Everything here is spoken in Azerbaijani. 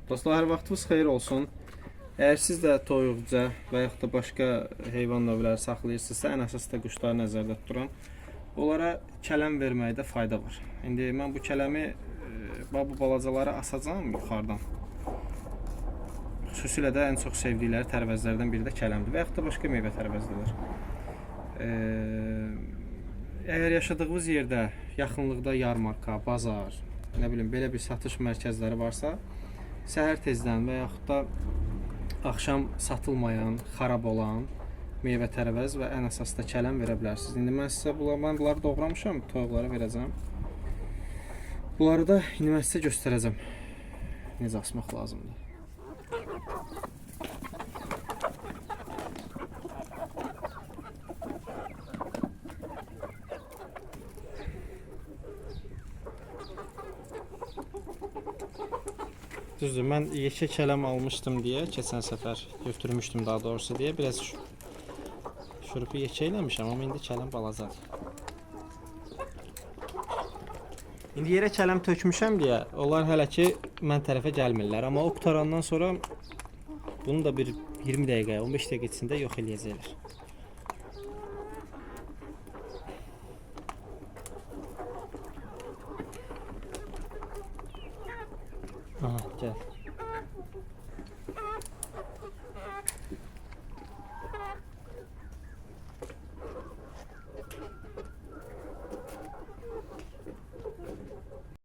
Dostlar, hər vaxtınız xeyir olsun. Əgər siz də toyuqca və yaxud da başqa heyvan növləri saxlayırsınızsa, ən əsas da quşları nəzərdə tuturam. Onlara kələm verməkdə fayda var. İndi mən bu kələmi bu balacalara asacağam yuxarıdan. Xüsusilə də ən çox sevdikləri tərvəzlərdən biri də kələmdir və yaxud da başqa meyvə tərvəzləri. Əgər yaşadığınız yerdə yaxınlıqda yarmarka, bazar, nə bilim belə bir satış mərkəzləri varsa, səhər tezdən və yaxud da axşam satılmayan, xarab olan meyvə tərəvəz və ən əsas da kələm verə bilərsiniz. İndi mən sizə bunları doğramışam, toyuqlara verəcəm. Bunları da indi mən sizə göstərəcəm necə asmaq lazımdır. Düzdür, mən yekə kələm almışdım deyə, keçən səfər götürmüşdüm daha doğrusu deyə biraz şurupu yekə eləmişəm, amma indi kələm balacadır. İndi yerə kələm tökmüşəm deyə, onlar hələ ki mən tərəfə gəlmirlər, amma o qutarandan sonra bunu da bir 20 dəqiqə, 15 dəqiqə içində yox eləyəcəklər. Aha, gəl.